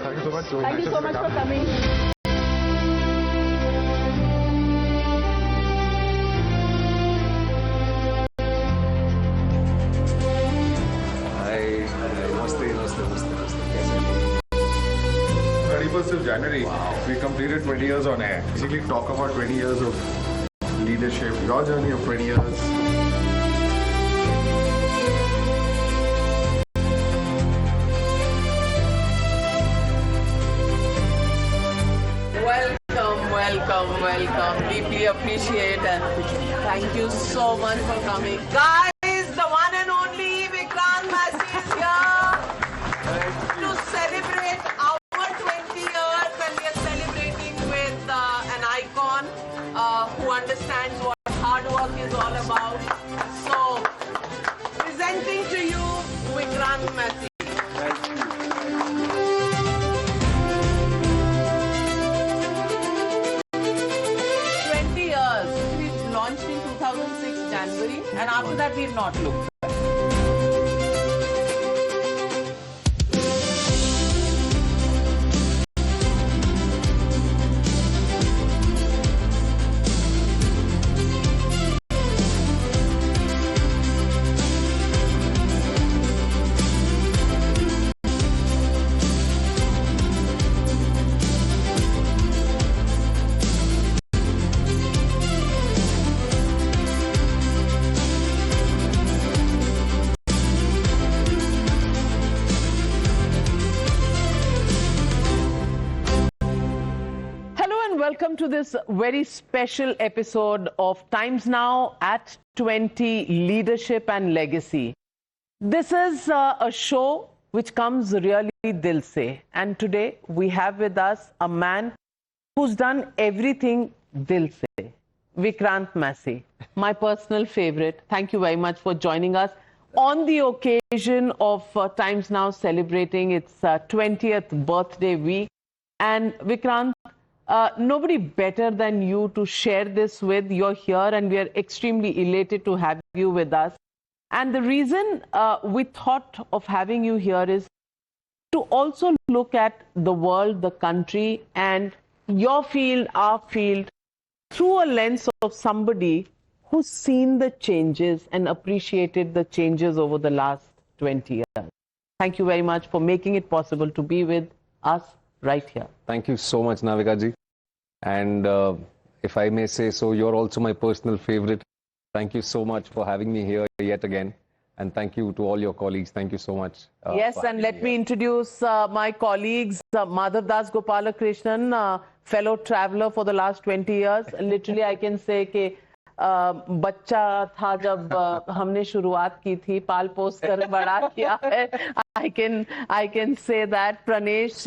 Thank you so much. Thank you so much for coming. Namaste. 31st of January, we completed 20 years on air. Basically, talk about 20 years of leadership, your journey of 20 years. Welcome. Deeply appreciate and thank you so much for coming. Guys, the one and only Vikrant Massey is here to celebrate our 20 years, and we are celebrating with an icon who understands what hard work is all about. So, presenting to you Vikrant Massey. January, and after that we've not looked back. Welcome to this very special episode of Times Now at 20 Leadership and Legacy. This is a show which comes really dil se, and today we have with us a man who's done everything dil se. Vikrant Massey, my personal favorite. Thank you very much for joining us on the occasion of Times Now celebrating its 20th birthday week. And Vikrant, nobody better than you to share this with. You're here and we are extremely elated to have you with us. And the reason we thought of having you here is to also look at the world, the country, and your field, our field, through a lens of somebody who's seen the changes and appreciated the changes over the last 20 years. Thank you very much for making it possible to be with us right here. Thank you so much, Navika ji. And if I may say so, you're also my personal favorite. Thank you so much for having me here yet again. And thank you to all your colleagues. Thank you so much. Yes, and let me introduce my colleagues, Madhav Das Gopalakrishnan, fellow traveler for the last 20 years. Literally, I can say कि बच्चा था जब हमने शुरुआत की थी, पाल पोस कर बड़ा किया है. I can say that. Pranesh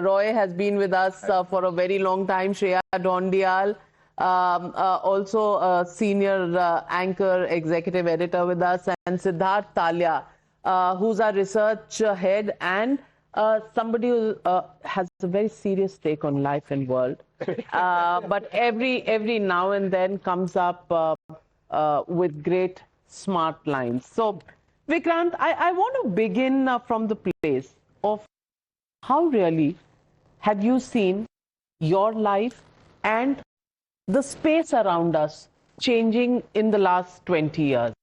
Roy has been with us for a very long time. Shreya Dondial, also a senior anchor, executive editor with us, and Siddharth Talia, who's our research head and somebody who has a very serious take on life and world. But every now and then comes up with great smart lines. So, Vikrant, I want to begin from the place of how really have you seen your life and the space around us changing in the last 20 years?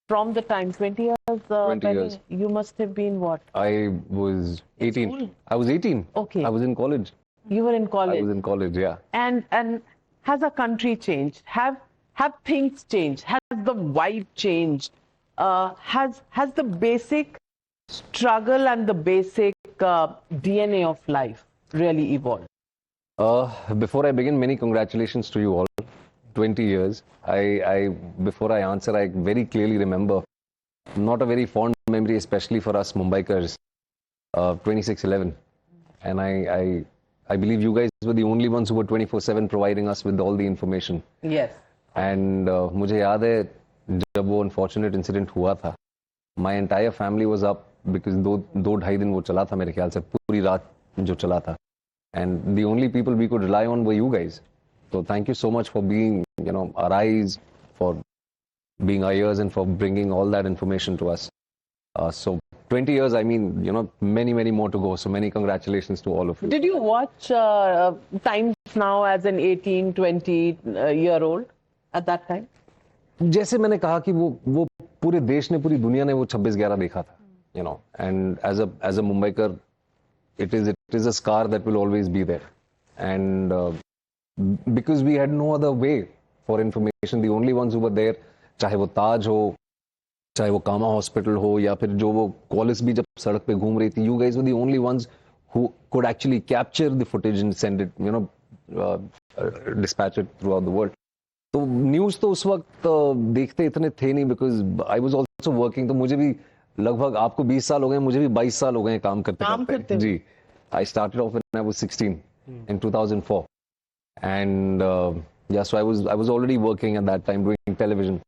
From the time, 20 years, 20 years. You must have been what? I was 18. I was 18. Okay. I was in college. You were in college. I was in college, yeah. And has our country changed? Have things changed? Has the vibe changed? Has the basic struggle and the basic DNA of life really evolved? Before I begin, many congratulations to you all. 20 years. Before I answer, I very clearly remember, not a very fond memory, especially for us Mumbaikars, 26/11. And I believe you guys were the only ones who were 24/7 providing us with all the information. Yes. And मुझे याद है जब वो unfortunate incident हुआ था, my entire family was up because दो ढाई दिन वो चला था मेरे ख्याल से, पूरी रात जो चला था. And the only people we could rely on were you guys. So thank you so much for being, our eyes, for being our ears, and for bringing all that information to us. So 20 years, I mean, you know, many more to go. So many congratulations to all of you. Did you watch Times Now as an 18, 20-year-old at that time? जैसे मैंने कहा कि वो पूरे देश ने, पूरी दुनिया ने वो 26/11 देखा था, you know, and as a Mumbaiker, it is a scar that will always be there, and because we had no other way for information, the only ones who were there, चाहे वो ताज हो, चाहे वो कामा हॉस्पिटल हो, या फिर जो वो कॉलेज भी जब सड़क पे घूम रही थी, you guys were the only ones who could actually capture the footage and send it, you know, dispatch it throughout the world. तो न्यूज तो उस वक्त देखते इतने थे नहीं, because I was also working. तो मुझे भी लगभग, आपको 20 साल हो गए, मुझे भी 22 साल हो गए काम करते जी. I started off when I was 16 in 2004, and yeah, so I was already working at that time doing television.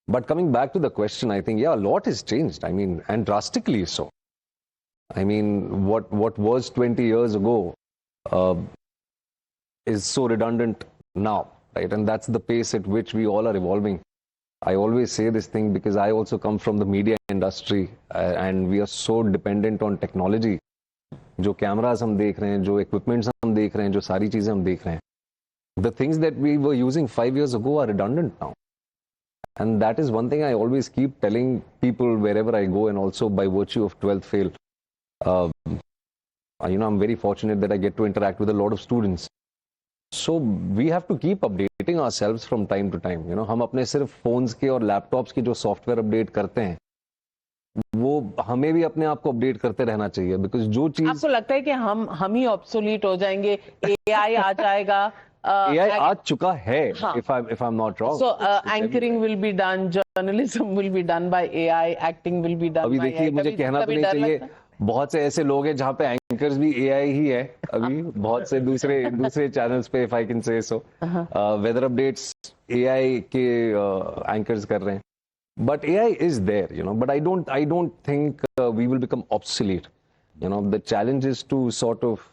But coming back to the question, I think, yeah, a lot has changed. I mean, and drastically so. I mean, what was 20 years ago is so redundant now, right? And that's the pace at which we all are evolving. I always say this thing because I also come from the media industry, and we are so dependent on technology. जो cameras हम देख रहे हैं, जो equipments हम देख रहे हैं, जो सारी चीजें हम देख रहे हैं, the things that we were using 5 years ago are redundant now. And that is one thing I always keep telling people wherever I go, and also by virtue of 12th fail. You know, I'm very fortunate that I get to interact with a lot of students. So we have to keep updating ourselves from time to time. You know, हम अपने सिर्फ phones के और laptops के जो software update करते हैं, वो हमें भी अपने आप को अपडेट करते रहना चाहिए, बिकॉज जो चीज आपको लगता है कि हम ही ऑब्सोलीट हो जाएंगे, एआई आ जाएगा? एआई आ चुका है, if I am not wrong. So anchoring will be done, journalism will be done by AI, acting will be done. अभी देखिए, मुझे कहना तो नहीं चाहिए, बहुत से ऐसे लोग हैं जहाँ पे एंकर्स भी एआई ही है अभी, बहुत से दूसरे चैनल्स पे, if I can say so, weather updates AI के एंकर्स कर रहे हैं. But AI is there, you know, but I don't think we will become obsolete. You know, the challenge is to sort of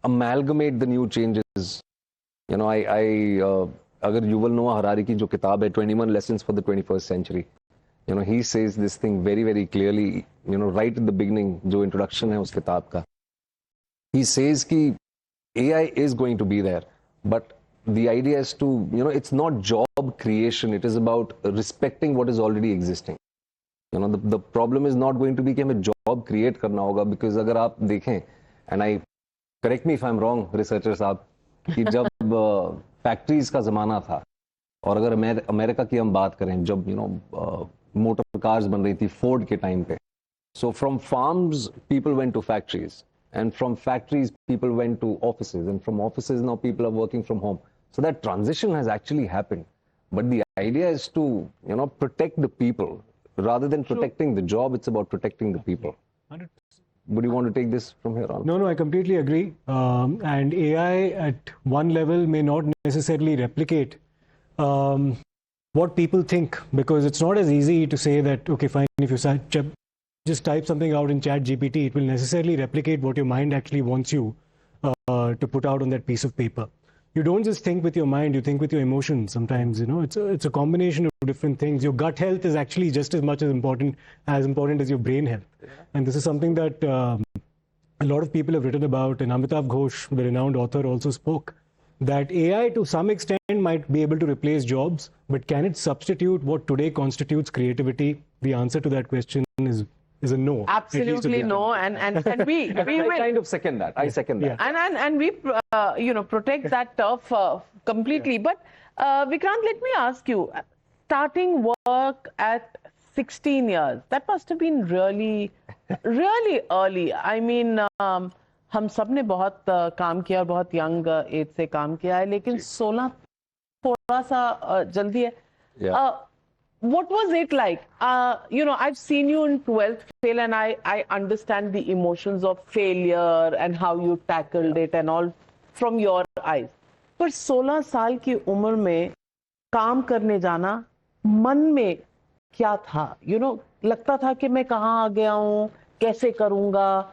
amalgamate the new changes. You know, agar Yuval Noah Harari ki jo kitab hai, 21 Lessons for the 21st Century, you know, he says this thing very, very clearly, you know, right at the beginning, jo introduction hai us kitab ka. He says ki AI is going to be there, but the idea is to, you know, it's not job creation, it is about respecting what is already existing. You know, the problem is not going to be कि हमें job create करना होगा, because अगर आप देखें, and I, correct me if I'm wrong, researcher साहब, कि जब factories का ज़माना था, और अगर अमेरिका की हम बात करें, जब, you know, motor cars बन रही थी Ford के टाइम पे, so from farms people went to factories, and from factories people went to offices, and from offices now people are working from home. So that transition has actually happened. But the idea is to, you know, protect the people. Rather than protecting the job, it's about protecting the people. 100%. Would you want to take this from here on? No, I completely agree. And AI at one level may not necessarily replicate what people think, because it's not as easy to say that, okay, fine, if you just type something out in ChatGPT, it will necessarily replicate what your mind actually wants you to put out on that piece of paper. You don't just think with your mind, you think with your emotions. Sometimes, you know, it's a combination of different things. Your gut health is actually just as much as important as your brain health. And this is something that a lot of people have written about, and Amitav Ghosh, the renowned author, also spoke, that AI to some extent might be able to replace jobs, but can it substitute what today constitutes creativity? The answer to that question is a no. Absolutely no, and we will kind of second that. I second that. And we you know, protect that turf completely. But Vikrant, let me ask you, starting work at 16 years, that must have been really early. I mean, हम सब ने बहुत काम किया और बहुत young age से काम किया है, लेकिन 16 थोड़ा सा जल्दी है. What was it like? You know, I've seen you in 12th fail, and I understand the emotions of failure and how you tackled it and all from your eyes. पर 16 साल की उम्र में काम करने जाना, मन में क्या था? You know, लगता था कि मैं कहाँ आ गया हूँ, कैसे करूँगा?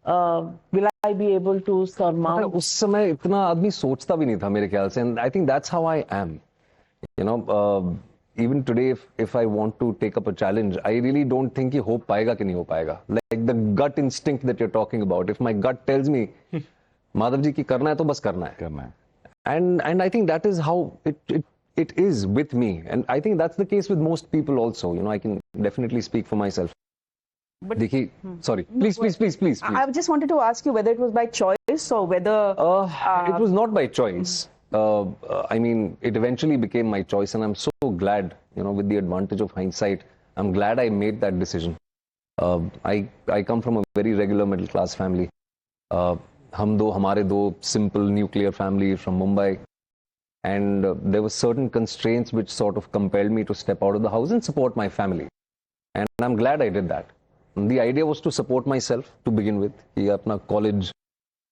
Will I be able to surmount? उस समय इतना आदमी सोचता भी नहीं था मेरे ख्याल से, and I think that's how I am. You know, even today, if I want to take up a challenge, I really don't think कि हो पाएगा कि नहीं हो पाएगा. Like the gut instinct that you're talking about. If my gut tells me, Madhav ji कि करना है तो बस करना है. And I think that is how it is with me. And I think that's the case with most people also. You know, I can definitely speak for myself. But Dekhi, sorry. Please. I just wanted to ask you whether it was by choice or whether it was not by choice. I mean, it eventually became my choice, and I'm so glad, you know, with the advantage of hindsight, I'm glad I made that decision. I come from a very regular middle class family. हमारे दो simple nuclear family from Mumbai, and there were certain constraints which sort of compelled me to step out of the house and support my family, and I'm glad I did that. The idea was to support myself to begin with, कि अपना college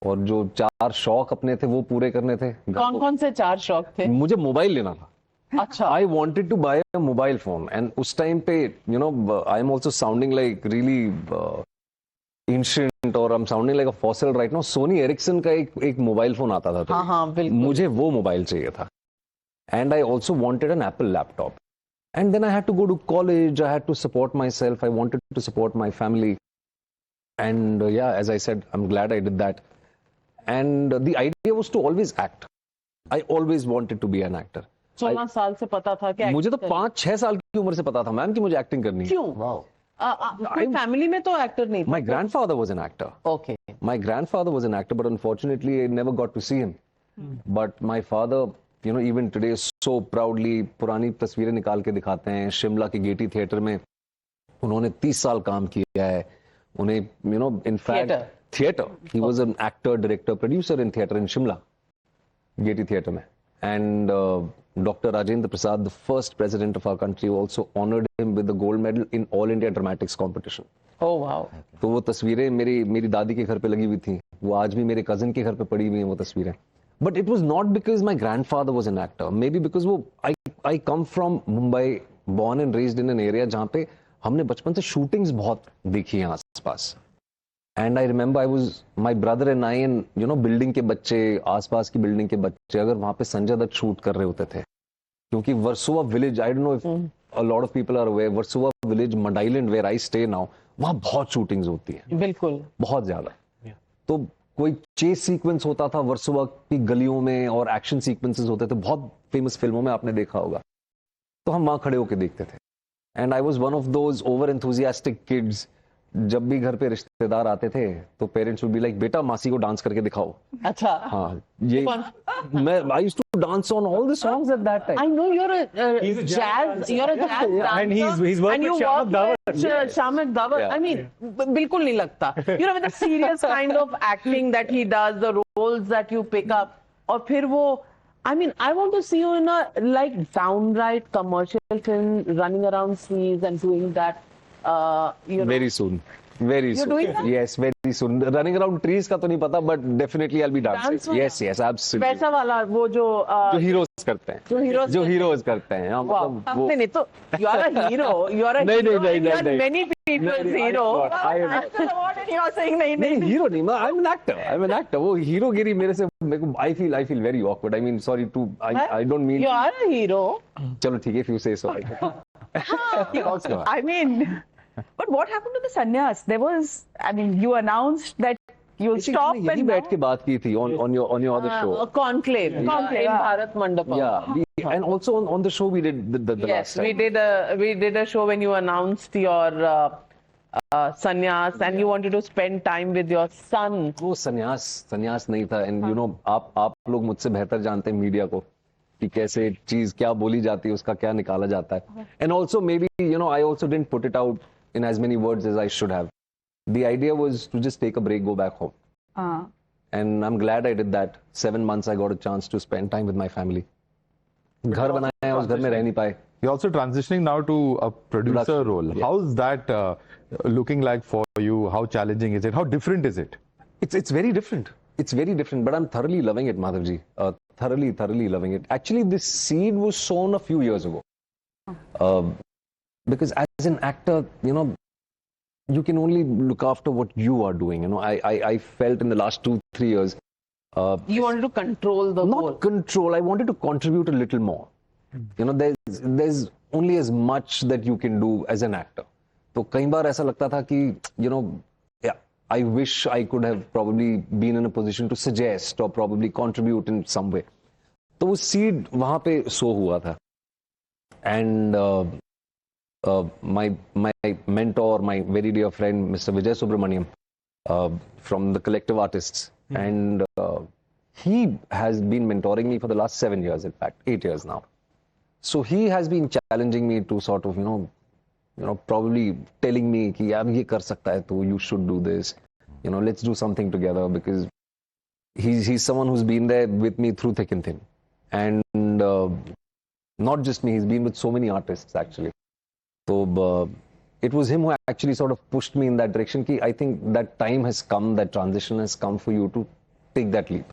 और जो 4 शौक अपने थे वो पूरे करने थे. कौन-कौन से 4 शौक थे? मुझे मोबाइल लेना था. अच्छा. I wanted to buy a mobile phone, and उस टाइम पे, you know, I'm also sounding like really ancient, or I'm sounding like a fossil right now. Sony Ericsson का एक मोबाइल फोन आता था. हाँ, बिल्कुल. मुझे वो मोबाइल चाहिए था. And I also wanted an Apple laptop. And then I had to go to college. I had to support myself. I wanted to support my family. And yeah, as I said, I'm glad I did that. And the idea was to always act. I always wanted to be an actor. 16 साल से पता था कि मुझे तो 5-6 साल की उम्र से पता था मैम कि मुझे एक्टिंग करनी है. क्यों? Wow. कोई फैमिली में तो एक्टर नहीं था. My grandfather was an actor. Okay. My grandfather was an actor, but unfortunately I never got to see him. But my father, you know, even today so proudly पुरानी तस्वीरें निकाल के दिखाते हैं. शिमला के गेटी थिएटर में उन्होंने 30 साल काम किया है. उन्हें, you know, in fact, theater. He was an actor, director, producer in theater in Shimla, Gaiety Theatre में. And Dr. Rajendra Prasad, the first president of our country, also honored him with the gold medal in All India Dramatics competition. Oh wow. तो वो तस्वीरें मेरी दादी के घर पे लगी हुई थी. वो आज भी मेरे कजिन के घर पे पड़ी हुई हैं वो तस्वीरें. But it was not because my grandfather was an actor. Maybe because वो I come from Mumbai, born and raised in an area जहाँ पे हमने बचपन से shootings बहुत देखी हैं आसपास. And I remember my brother and I, and you know, building के बच्चे, आसपास की building के बच्चे, अगर वहाँ पे संजय दत्त shoot कर रहे होते थे, क्योंकि Versova village, I don't know if a lot of people are aware, Versova village, Mud Island, where I stay now, वहाँ बहुत shootings होती हैं. बिल्कुल. बहुत ज़्यादा. तो कोई chase sequence होता था वर्सोवा की गलियों में, और action sequences होते थे, बहुत famous फिल्मों में आपने देखा होगा. तो हम वहाँ खड़े होके देखते थे. And I was one of those over enthusiastic kids. जब भी घर पे रिश्तेदार आते थे तो पेरेंट्स वुड बी लाइक, बेटा मासी को डांस करके दिखाओ. अच्छा. हाँ, ये मैं I used to dance on all the songs at that time. I know you're a jazz dancer, and he's worked and you with Shamak work Dawar. with Shamak Dawar. Yeah. I mean, बिल्कुल नहीं लगता. You know, with the serious kind of acting that he does, the roles that you pick up, और फिर वो, I mean, I want to see you in a like downright commercial film, running around seas and doing that. You know. Very soon. Very soon. doing that? Yes, very soon. Running around trees का तो नहीं पता, but definitely I'll be dancing. Dance वाला? Yes, absolutely. वैसा वाला वो जो जो heroes करते हैं. जो heroes करते हैं. हाँ, wow. मतलब वो. नहीं तो you are a hero. You are a नहीं, hero. नहीं, You are नहीं. many people's hero. I am not. You are saying नहीं. नहीं, hero नहीं. I'm an actor. वो hero गिरी मेरे से मेरे को I feel very awkward. I mean, sorry to I don't mean. You are a hero. चलो ठीक है, if you say so. I mean, but what happened to the sannyas? There was, I mean, you announced that you'll stop यही and बैठ के बात की थी on your other show. Conclave. In Bharat Mandapam. Yeah, and also on the show we did the last Yes, time. we did a show when you announced your sannyas and you wanted to spend time with your son. वो संन्यास नहीं था. And you know, आप लोग मुझसे बेहतर जानते हैं मीडिया को कि कैसे चीज क्या बोली जाती है, उसका क्या निकाला जाता है. And also maybe, you know, I also didn't put it out in as many words as I should have. The idea was to just take a break, go back home. And I'm glad I did that. 7 months I got a chance to spend time with my family. घर बनाया है, उस घर में रह नहीं पाए. You're also transitioning now to a producer role. Yeah. How's that looking like for you? How challenging is it? How different is it? It's very different. It's very different, but I'm thoroughly loving it, Madhavji. Thoroughly loving it. Actually, this seed was sown a few years ago. Because as an actor, you know, you can only look after what you are doing. You know, I felt in the last 2-3 years. You wanted to control the Not whole. control. I wanted to contribute a little more. You know, there's only as much that you can do as an actor. तो कई बार ऐसा लगता था कि yeah, I wish I could have probably been in a position to suggest or probably contribute in some way. तो वो seed वहाँ पे sow हुआ था. And my mentor, my very dear friend, Mr. Vijay Subramaniam, from the Collective Artists, and he has been mentoring me for the last 7 years, in fact, 8 years now. So he has been challenging me to sort of, probably telling me कि यार ये कर सकता है तो you should do this, let's do something together, because he's someone who's been there with me through thick and thin, and not just me, he's been with so many artists actually. So it was him who actually sort of pushed me in that direction. Ki I think that time has come, that transition has come for you to take that leap.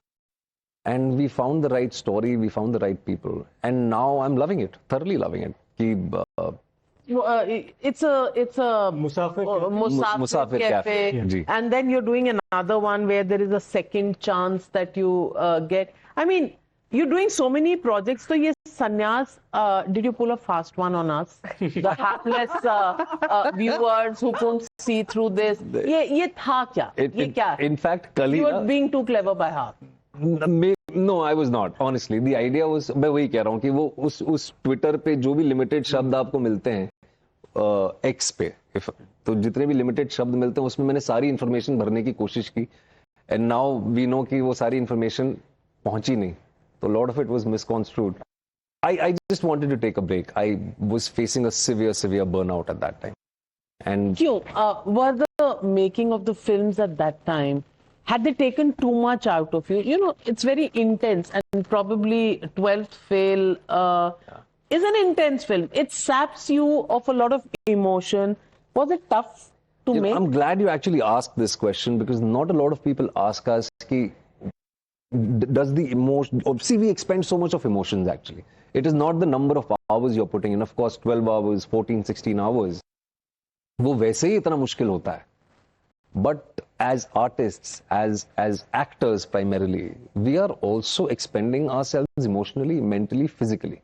And we found the right story, we found the right people, and now I'm loving it, thoroughly loving it. Ki, it's a Musafir Cafe. Yeah. And then you're doing another one where there is a second chance that you get. I mean, you're doing so many projects. So yes, Sannyas, did you pull a fast one on us? The hapless viewers who couldn't see through this. ये था क्या? ये क्या? In fact, Kali, you were being too clever by half. No, I was not. Honestly, the idea was, मैं वही कह रहा हूँ कि वो उस Twitter पे जो भी limited शब्द आपको मिलते हैं X पे, तो जितने भी limited शब्द मिलते हैं उसमें मैंने सारी information भरने की कोशिश की, and now we know कि वो सारी information पहुंची नहीं, तो a lot of it was misconstrued. I just wanted to take a break. I was facing a severe burnout at that time. And were the making of the films at that time, had they taken too much out of you? It's very intense, and probably 12th Fail is an intense film. It saps you of a lot of emotion. Was it tough to make? I'm glad you actually asked this question, because not a lot of people ask us, does the emotion... See, we expend so much of emotions actually. It is not the number of hours you're putting in. Of course, 12 hours, 14, 16 hours. वो वैसे ही इतना मुश्किल होता है. But as artists, as actors primarily, we are also expending ourselves emotionally, mentally, physically.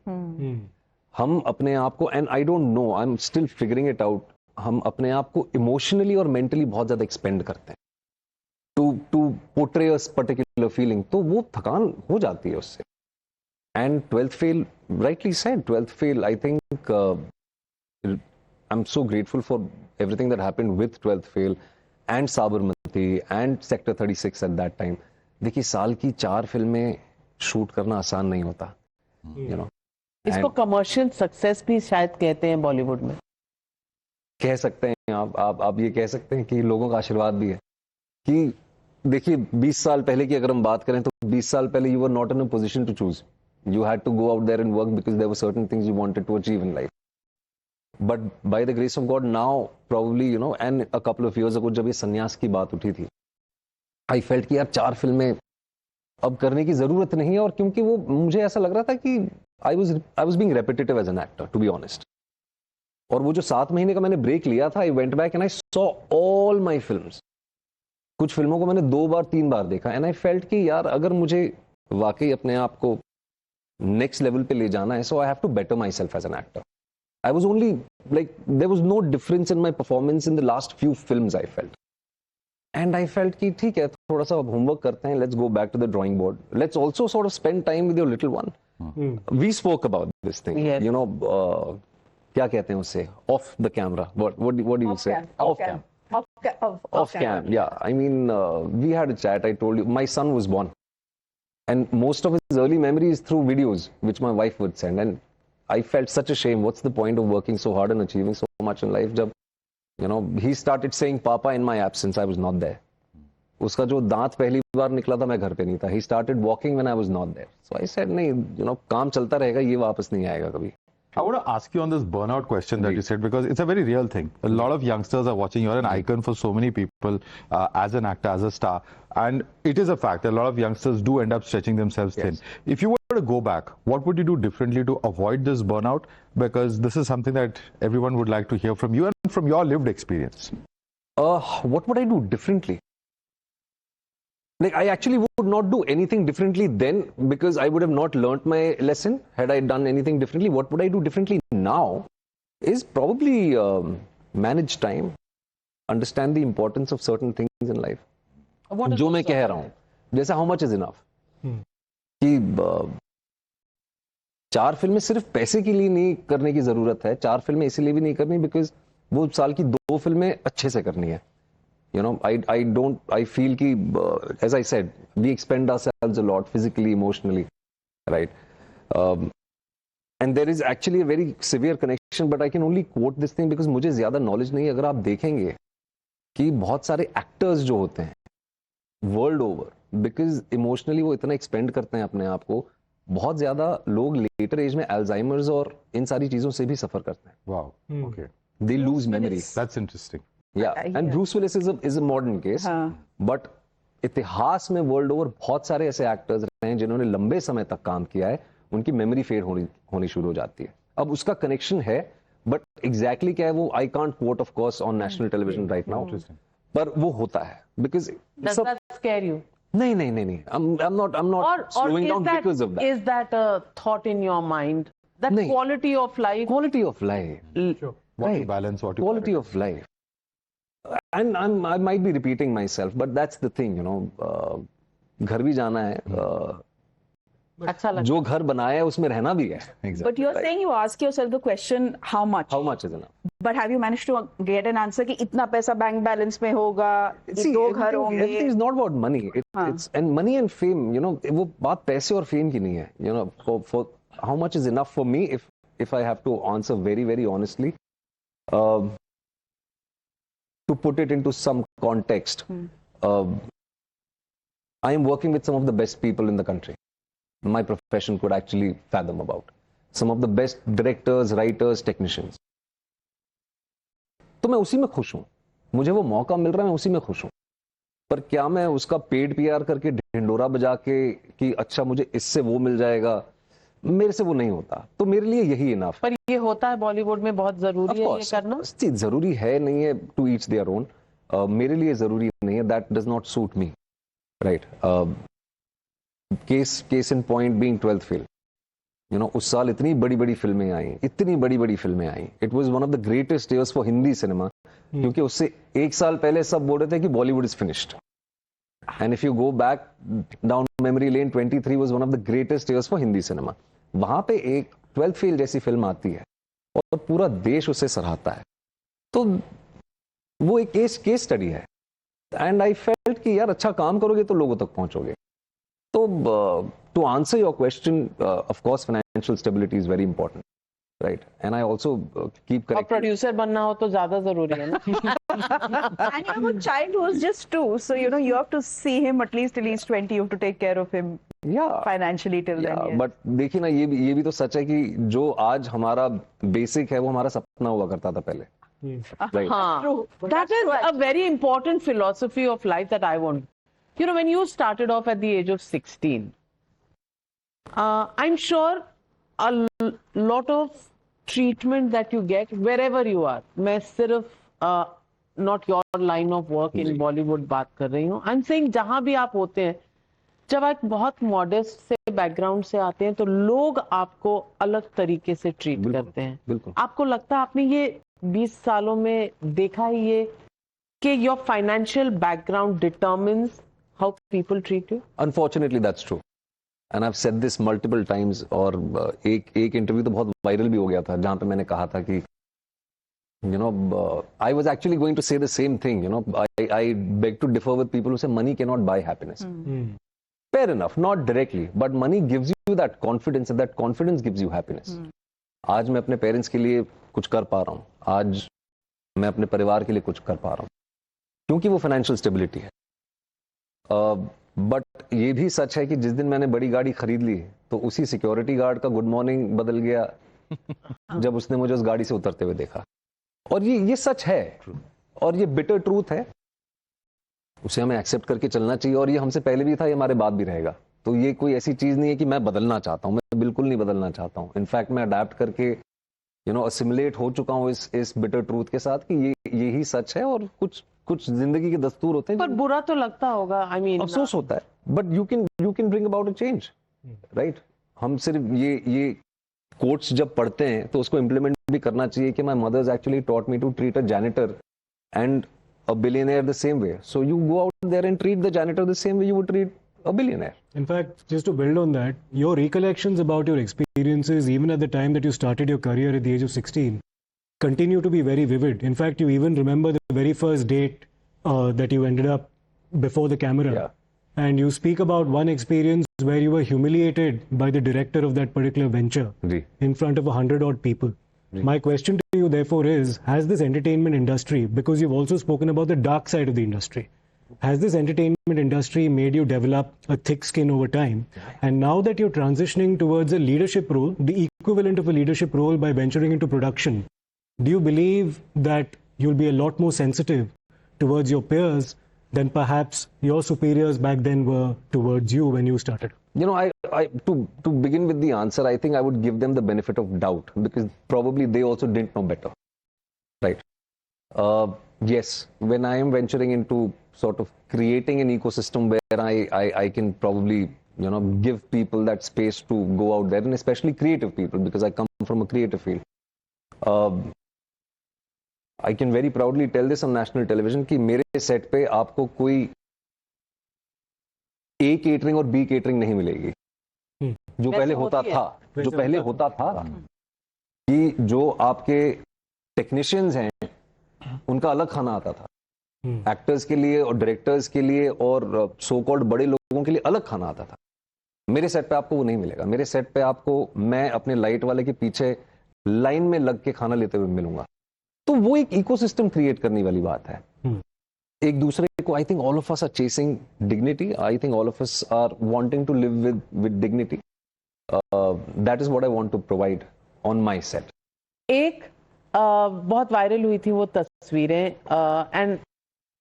हम अपने आप को, and I don't know, I'm still figuring it out, हम अपने आप को emotionally और mentally बहुत ज़्यादा expend करते हैं. To portray a particular feeling, तो वो थकान हो जाती है उससे. And 12th Fail, rightly said, 12th Fail, I think I'm so grateful for everything that happened with 12th Fail and Sabarmati and Sector 36 at that time. देखिए, साल की 4 फिल्में शूट करना आसान नहीं होता, इसको कमर्शियल सक्सेस भी शायद कहते हैं बॉलीवुड में. कह सकते हैं आप ये कह सकते हैं कि लोगों का आशीर्वाद भी है. कि देखिए, 20 साल पहले की अगर हम बात करें तो 20 साल पहले you were not in a position to choose. You had to go out there and work because there were certain things you wanted to achieve in life. But by the grace of God, now probably, and a couple of years ago जब ये संन्यास की बात उठी थी, I felt कि यार 4 फिल्में अब करने की जरूरत नहीं है, और क्योंकि वो मुझे ऐसा लग रहा था कि I was being repetitive as an actor, to be honest. और वो जो 7 महीने का मैंने ब्रेक लिया था, I went back and I saw all my films. कुछ फिल्मों को मैंने 2 बार 3 बार देखा, and I felt कि यार अगर मुझे वाकई अपने आप को next level पे ले जाना है, so I have to better myself as an actor. I was only there was no difference in my performance in the last few films, I felt. And I felt कि ठीक है, थोड़ा सा homework करते हैं, let's go back to the drawing board. Let's also sort of spend time with your little one. We spoke about this thing. Yes. क्या कहते हैं उससे? Off the camera. What do you say? Off cam. Off cam. Yeah. I mean, we had a chat. I told you, my son was born. And most of his early memories through videos, which my wife would send. And I felt such a shame. What's the point of working so hard and achieving so much in life? जब, he started saying Papa in my absence, I was not there. उसका जो दांत पहली बार निकला था, मैं घर पे नहीं था. He started walking when I was not there. So I said, नहीं, काम चलता रहेगा, ये वापस नहीं आएगा कभी. I want to ask you on this burnout question that you said, because it's a very real thing. A lot of youngsters are watching. You're an icon for so many people as an actor, as a star. And it is a fact that a lot of youngsters do end up stretching themselves thin. If you were to go back, what would you do differently to avoid this burnout? Because this is something that everyone would like to hear from you and from your lived experience. What would I do differently? I actually would not do anything differently then, because I would have not learnt my lesson. Had I done anything differently, what would I do differently now? now is probably manage time, understand the importance of certain things in life. जो मैं कह रहा हूँ, जैसे how much is enough, कि 4 फिल्में सिर्फ पैसे के लिए नहीं करने की जरूरत है, 4 फिल्में इसीलिए भी नहीं करनी बिकॉज वो साल की 2 फिल्में अच्छे से करनी है. You know, I feel कि, as I said, we expend ourselves a lot physically, emotionally, right? And there is actually a very severe connection, but I can only quote this thing because मुझे ज्यादा knowledge नहीं है. अगर आप देखेंगे कि बहुत सारे actors जो होते हैं world over, because emotionally वो इतना expend करते हैं अपने आप को, बहुत ज्यादा लोग later age में Alzheimer's और इन सारी चीजों से भी सफर करते हैं. Wow. Okay. They lose memory. That's interesting. Yeah, and Bruce Willis is a modern case, but इतिहास में वर्ल्ड ओवर बहुत सारे ऐसे एक्टर्स रहे हैं जिन्होंने लंबे समय तक काम किया है, उनकी मेमोरी फेड होनी शुरू हो जाती है. अब उसका कनेक्शन है, बट एग्जैक्टली क्या है वो I can't quote of course on national television right now, पर वो होता है because Does that scare you? नहीं I'm not slowing down because of that. Is that a thought in your mind? That नहीं. quality of life. Quality of life. Sure. What Right. you balance, what you Quality of life. And I might be repeating myself, but that's the thing, you know. घर भी जाना है, अच्छा लगता जो घर बनाया है उसमें रहना भी है. Exactly. But you're saying you ask yourself the question, how much? How much is enough? But have you managed to get an answer कि इतना पैसा बैंक बैलेंस में होगा, See, 2 घर everything होंगे? is not about money. It's and money and fame. You know, वो बात पैसे और फेम की नहीं है. You know, for how much is enough for me, if I have to answer very very honestly, to put it into some context, I am working with some of the best people in the country. My profession could actually fathom about. Some of the best directors, writers, technicians. तो मैं उसी में खुश हूं. मुझे वो मौका मिल रहा है, मैं उसी में खुश हूं. पर क्या मैं उसका पेड पीआर करके ढिंडोरा बजा के कि अच्छा मुझे इससे वो मिल जाएगा, मेरे से वो नहीं होता. तो मेरे लिए यही इनफ. पर ये होता है बॉलीवुड में, बहुत जरूरी है ये करना. जरूरी है नहीं है, टू ईच देयर ओन. मेरे लिए जरूरी नहीं है. That does not suit me, right. Case in point being 12th fail. You know, उस साल इतनी बड़ी बड़ी फिल्में आई, it was one of the greatest years for Hindi cinema, क्योंकि उससे 1 साल पहले सब बोल रहे थे कि Bollywood is finished. And if you go back down memory lane, 23 was one of the greatest years for Hindi cinema. वहां पे एक 12th फेल जैसी फिल्म आती है और पूरा देश उसे सराहता है. तो वो एक केस स्टडी है. एंड आई फेल्ट कि यार अच्छा काम करोगे तो लोगों तक पहुंचोगे. तो to answer your question, of course financial stability is very important, right. And I also keep और करेक्ट. प्रोड्यूसर बनना हो तो ज्यादा जरूरी है ना. And you have a child who's just 2, so you know you have to see him at least till he's 20. You have to take care of him financially till then. Yes. But देखिए ना, ये भी तो सच है कि जो आज हमारा बेसिक है वो हमारा सपना हुआ करता था पहले. Right. हाँ, True. that is a very important philosophy of life that I want. You know, when you started off at the age of 16, I'm sure a lot of treatment that you get wherever you are. मैं सिर्फ not your line of work in Bollywood बात कर रही हूँ. I'm saying जहाँ भी आप होते हैं, जब आप बहुत मॉडेस्ट से बैकग्राउंड से आते हैं तो लोग आपको अलग तरीके से ट्रीट करते हैं. बिल्कुल. आपको लगता है आपने ये 20 सालों में देखा ही ये कि your financial background determines how people treat you? Unfortunately, that's true. And I've said this multiple times. और एक इंटरव्यू तो बहुत वायरल भी हो गया था जहां पे मैंने कहा था कि you know, I was actually going to say the same thing. You know, I beg to differ with people who say money cannot buy happiness. Fair enough, not directly, but money gives you that confidence, and that confidence gives you happiness. आज मैं अपने parents के लिए कुछ कर पा रहा हूँ, आज मैं अपने परिवार के लिए कुछ कर पा रहा हूँ, क्योंकि वो फाइनेंशियल स्टेबिलिटी है. बट ये भी सच है कि जिस दिन मैंने बड़ी गाड़ी खरीद ली तो उसी सिक्योरिटी गार्ड का गुड मॉर्निंग बदल गया जब उसने मुझे उस गाड़ी से उतरते हुए देखा. और ये सच है और ये बिटर ट्रूथ है. उसे हमें एक्सेप्ट करके चलना चाहिए और ये हमसे पहले भी था, ये हमारे बाद भी रहेगा. तो ये कोई ऐसी चीज नहीं है कि मैं बदलना चाहता हूँ, मैं बिल्कुल नहीं बदलना चाहता हूँ. इनफैक्ट मैं अडेप्ट करके असिमुलेट हो चुका हूँ इस बिटर ट्रूथ के साथ कि यही सच है और कुछ जिंदगी के दस्तूर होते हैं. पर बुरा तो लगता होगा. आई मीन अफसोस होता है, but you can bring about a change, right. हम सिर्फ ये कोट्स जब पढ़ते हैं तो उसको इम्प्लीमेंट भी करना चाहिए कि my mother's actually taught me to treat a janitor and a billionaire the same way. So you go out there and treat the janitor the same way you would treat a billionaire. In fact, just to build on that, your recollections about your experiences, even at the time that you started your career at the age of 16, continue to be very vivid. In fact, you even remember the very first date that you ended up before the camera. Yeah. And you speak about one experience where you were humiliated by the director of that particular venture ji. in front of 100-odd people. My question to you, therefore, is, has this entertainment industry, because you've also spoken about the dark side of the industry, has this entertainment industry made you develop a thick skin over time? And now that you're transitioning towards a leadership role, the equivalent of a leadership role by venturing into production, do you believe that you'll be a lot more sensitive towards your peers than perhaps your superiors back then were towards you when you started? You know, to begin with the answer, I think I would give them the benefit of doubt because probably they also didn't know better, right? Yes, when I am venturing into sort of creating an ecosystem where I can probably, you know, give people that space to go out there, and especially creative people because I come from a creative field. I can very proudly tell this on national television कि मेरे set पे आपको कोई ए catering और B catering नहीं मिलेगी जो पहले होता था जो पहले होता था कि जो आपके टेक्नीशियंस हैं उनका अलग खाना आता था एक्टर्स के लिए और डायरेक्टर्स के लिए और सो कॉल्ड बड़े लोगों के लिए अलग खाना आता था मेरे सेट पे आपको वो नहीं मिलेगा मेरे सेट पे आपको मैं अपने लाइट वाले के पीछे लाइन में लग के खाना लेते हुए मिलूंगा तो वो एक इकोसिस्टम क्रिएट करने वाली बात है एक दूसरे को I think all of us are chasing dignity I think all of us are wanting to live with dignity that is what I want to provide on my set एक बहुत viral हुई थी वो तस्वीरें एंड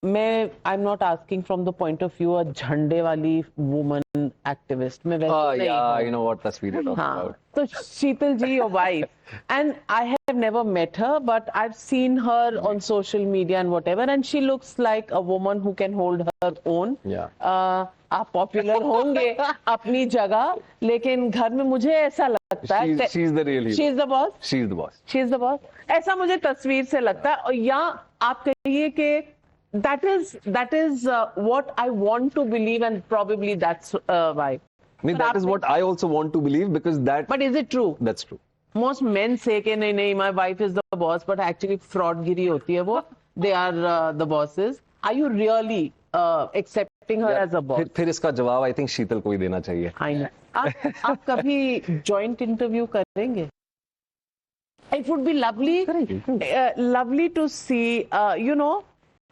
मैं I am not asking from the point of view a झंडे वाली woman activist मैं वैसे yeah, you know what tasveer you're talking हाँ, about. तो Sheetal ji your wife and I have never met her but I have seen her on social media and whatever and she looks like a woman who can hold her own आप popular होंगे अपनी जगह लेकिन घर में मुझे ऐसा लगता है She is the real hero. She is the boss She is the boss. She is the boss ऐसा मुझे तस्वीर से लगता है और या आप कहिए कि that is what I want to believe and probably that's why. I mean, that is what I also want to believe because that. But is it true? That's true. Most men say कि नहीं my wife is the boss but actually fraudगिरी होती है वो they are the bosses. Are you really accepting her as a boss? फिर इसका जवाब I think शीतल को ही देना चाहिए. I know. आप कभी joint interview करेंगे? It would be lovely to see you know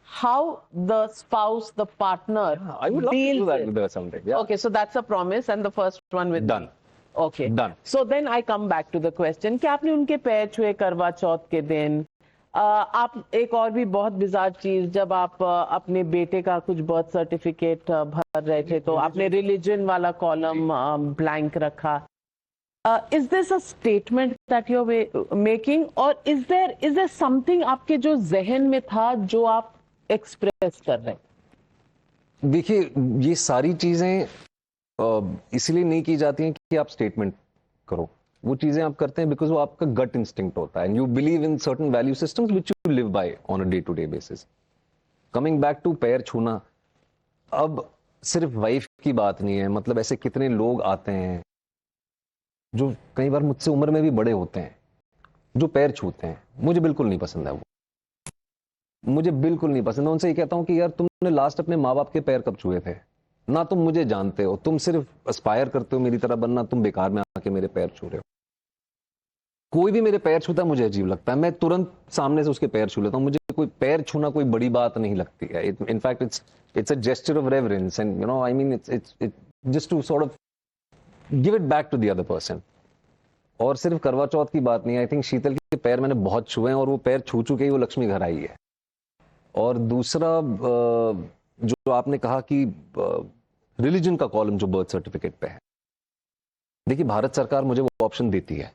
how the spouse, the partner I would love to deals do that with- with her someday. Yeah. Okay, so that's a promise and the first one with Done. me. Okay. Done. So then I come back to the question कि आपने उनके पैर छुए करवा चौथ के दिन आप एक और भी बहुत बिजार चीज जब आप अपने बेटे का कुछ बर्थ सर्टिफिकेट भर रहे थे तो आपने रिलीजन वाला कॉलम ब्लैंक रखा is this a statement that you're making or is there something आपके जो जहन में था जो आप एक्सप्रेस कर रहे हैं देखिए ये सारी चीजें इसलिए नहीं की जाती हैं कि आप स्टेटमेंट करो वो चीजें आप करते हैं बिकॉज वो आपका गट इंस्टिंक्ट होता है and you believe in certain value systems which you live by on a day to day basis coming back to पैर छूना अब सिर्फ वाइफ की बात नहीं है मतलब ऐसे कितने लोग आते हैं जो कई बार मुझसे उम्र में भी बड़े होते हैं जो पैर छूते हैं मुझे बिल्कुल नहीं पसंद है वो मुझे बिल्कुल नहीं पसंद है उनसे ये कहता हूं कि यार तुमने लास्ट अपने माँ बाप के पैर कब छुए थे ना तुम मुझे जानते हो तुम सिर्फ एस्पायर करते हो मेरी तरह बनना तुम बेकार में आके मेरे पैर छू रहे हो कोई भी मेरे पैर छूता है मुझे अजीब लगता है मैं तुरंत सामने से उसके पैर छू लेता हूं मुझे कोई पैर छूना कोई बड़ी बात नहीं लगती है in fact it's a gesture of reverence and you know I mean it's just to sort of give it back to the other person और सिर्फ करवा चौथ की बात नहीं आई थिंक शीतल के पैर मैंने बहुत छुए हैं और वो पैर छू चुके ही वो लक्ष्मी घर आई है और दूसरा जो आपने कहा कि रिलीजन का कॉलम जो बर्थ सर्टिफिकेट पे है देखिए भारत सरकार मुझे वो ऑप्शन देती है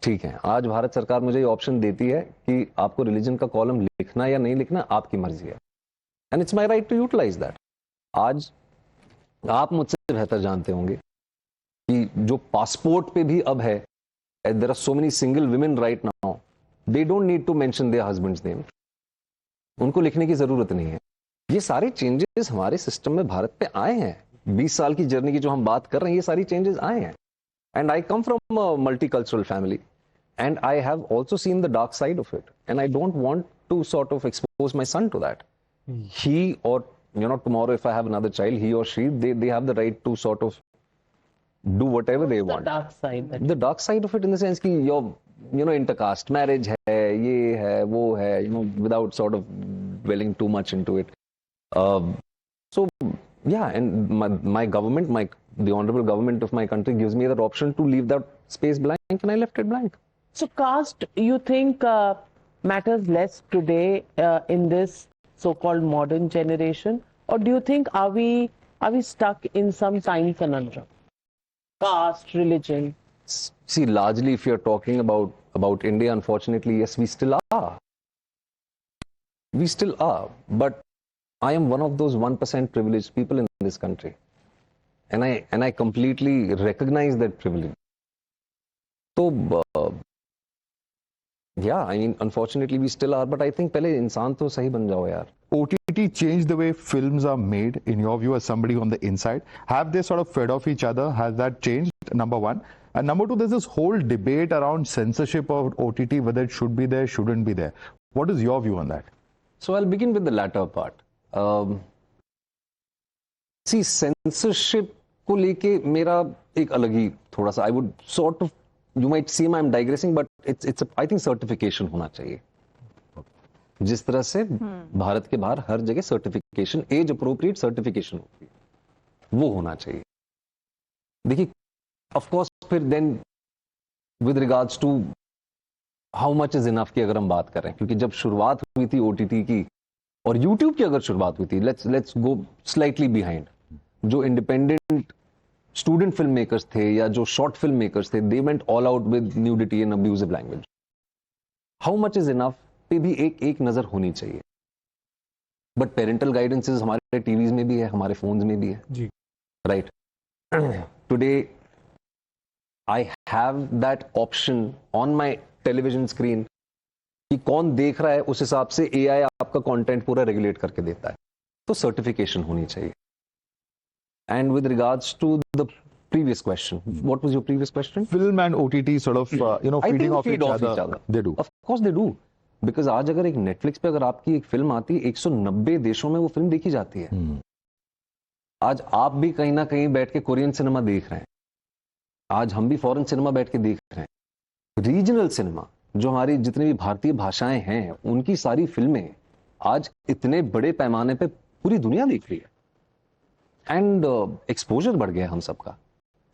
ठीक है आज भारत सरकार मुझे ये ऑप्शन देती है कि आपको रिलीजन का कॉलम लिखना या नहीं लिखना आपकी मर्जी है and it's my right to utilize that आज आप मुझसे बेहतर जानते होंगे कि जो पासपोर्ट पे भी अब है there are so many single women right now, they don't need to mention their husband's name. उनको लिखने की जरूरत नहीं है. ये सारे चेंजेस हमारे सिस्टम में भारत पे आए हैं. 20 साल की जर्नी की जो हम बात कर रहे हैं, ये सारी चेंजेस आए हैं. And I come from a multicultural family, and I have also seen the dark side of it, and I don't want to sort of expose my son to that. He, or tomorrow if I have another child, he or she, they have the right to sort of do whatever they want. The dark side. The dark side of it in the sense कि your intercaste marriage है, ये है, वो है, without sort of dwelling too much into it. So yeah, and my government, the honorable government of my country gives me that option to leave that space blank, and I left it blank. So caste, you think matters less today in this so-called modern generation, or do you think are we stuck in some time conundrum? Caste, religion. See, largely, if you're talking about India, unfortunately, yes, we still are. We still are, but I am one of those 1% privileged people in this country, and I completely recognize that privilege. So, yeah, I mean, unfortunately, we still are, but I think पहले इंसान तो सही बन जाओ यार. OTT changed the way films are made, in your view, as somebody on the inside? Have they sort of fed off each other? Has that changed? Number one. And number two, there's this whole debate around censorship of OTT, whether it should be there, shouldn't be there. What is your view on that? So I'll begin with the latter part. See, censorship को लेके मेरा एक अलग ही थोड़ा सा, I would sort of, you might seem I'm digressing, but it's I think certification होना चाहिए. जिस तरह से भारत के बाहर हर जगह सर्टिफिकेशन, एज अप्रोप्रिएट सर्टिफिकेशन होती है, वो होना चाहिए. देखिए, ऑफ कोर्स फिर then with regards to how much is enough की अगर हम बात करें, क्योंकि जब शुरुआत हुई थी ओटीटी की और यूट्यूब की अगर शुरुआत हुई थी, लेट्स गो स्लाइटली बिहाइंड, जो इंडिपेंडेंट स्टूडेंट फिल्म मेकर्स थे या जो शॉर्ट फिल्म मेकर्स थे, they went all out with nudity and abusive language. How much is enough पे भी एक नजर होनी चाहिए. बट पेरेंटल गाइडेंसेस हमारे टीवीज में भी है, हमारे फोन्स में भी है. जी, right. Today I have that option on my television screen कि कौन देख रहा है, उस हिसाब से एआई आपका कंटेंट पूरा रेगुलेट करके देता है. तो सर्टिफिकेशन होनी चाहिए. And with regards to the previous question, what was your previous question? Film and OTT sort of feeding off each other. They do. Of course they do. Because आज अगर एक नेटफ्लिक्स पे अगर आपकी एक फिल्म आती है, 190 देशों में वो फिल्म देखी जाती है. आज आप भी कहीं ना कहीं बैठ के कोरियन सिनेमा देख रहे हैं, आज हम भी फॉरेन सिनेमा बैठ के देख रहे हैं. रीजनल सिनेमा, जो हमारी जितनी भी भारतीय भाषाएं हैं, उनकी सारी फिल्में आज इतने बड़े पैमाने पे पूरी दुनिया देख रही है. एंड एक्सपोजर बढ़ गया हम सबका.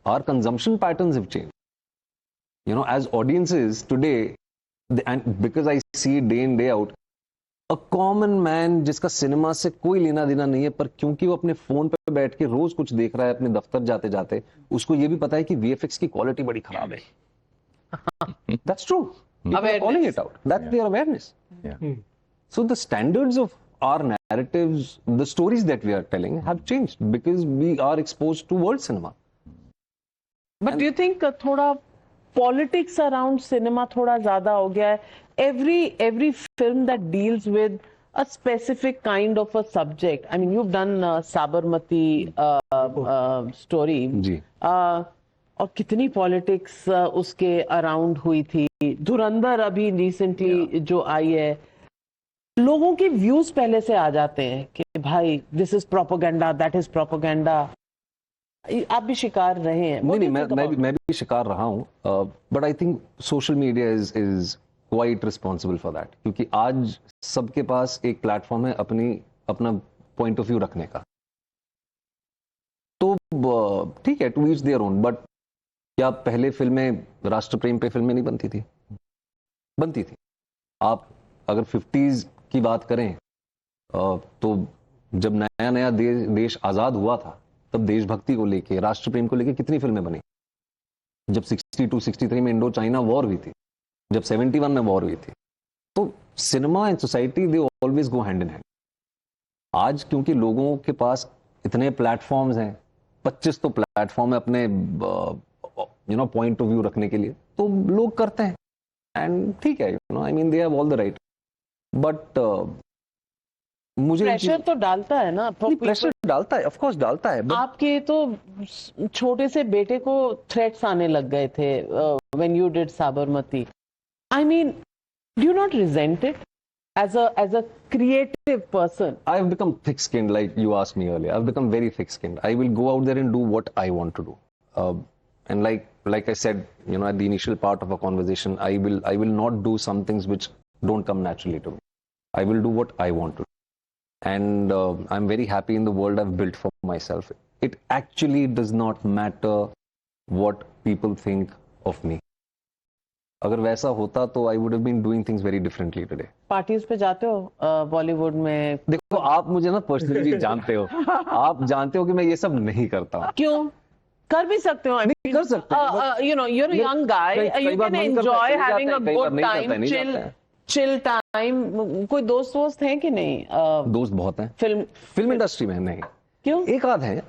Our consumption patterns have changed. As audiences today, and because I see it day in, day out, a common man जिसका सिनेमा से कोई लेना देना नहीं है, पर क्योंकि वो अपने फोन पे बैठ के रोज कुछ देख रहा है अपने दफ्तर जाते जाते, उसको ये भी पता है कि VFX की क्वालिटी बड़ी खराब है. That's true. People are calling it out. That's their awareness. Yeah. So the standards of our narratives, the stories that we are telling have changed because we are exposed to world cinema. But do you think थोड़ा politics around cinema थोड़ा ज़्यादा हो गया है? Every film that deals with a specific kind of a subject. I mean, you've done Sabarmati story. जी. और कितनी politics उसके around हुई थी. धुरंधर अभी recently जो आई है, लोगों के views पहले से आ जाते हैं कि भाई this is propaganda, that is propaganda. आप भी शिकार रहे हैं? नहीं, मैं भी शिकार रहा हूँ. But I think social media is quite responsible for that, क्योंकि आज सबके पास एक प्लेटफॉर्म है अपना पॉइंट ऑफ व्यू रखने का. तो ठीक है, to each their own. But क्या पहले फिल्में राष्ट्र प्रेम पे फिल्में नहीं बनती थी? बनती थी. आप अगर 50s की बात करें तो जब नया नया देश आजाद हुआ था, तब देशभक्ति को लेके, राष्ट्र प्रेम को लेके कितनी फिल्में बनी. जब 62-63 में इंडो चाइना वॉर हुई थी, जब 71 में वॉर हुई थी. तो cinema and society they always go hand in hand. आज क्योंकि लोगों के पास इतने प्लेटफॉर्म्स हैं, 25 तो प्लेटफॉर्म है अपने पॉइंट ऑफ व्यू रखने के लिए, तो लोग करते हैं एंड ठीक है, I mean they have all the right, but मुझे प्रेशर तो डालता है ना, प्रेशर डालता है, ऑफ कोर्स डालता है, but आपके तो छोटे से बेटे को थ्रेट्स आने लग गए थे when you did Sabarmati. I mean, do you not resent it as a creative person? I have become thick-skinned, like you asked me earlier. I've become very thick-skinned. I will go out there and do what I want to do. And like I said, at the initial part of a conversation, I will not do some things which don't come naturally to me. I will do what I want to do. And I'm very happy in the world I've built for myself. It actually does not matter what people think of me. अगर वैसा होता तो I would have been doing things very differently today. Parties पे जाते हो बॉलीवुड में? देखो, आप मुझे ना पर्सनली जानते हो, आप जानते हो कि मैं ये सब नहीं करता हूँ. क्यों? कर भी सकते हो. नहीं कर सकते. You're a young guy. You can enjoy having a good time, chill time. कोई दोस्त हैं कि नहीं? दोस्त बहुत हैं. फिल्म इंडस्ट्री में नहीं. क्यों? एक आध है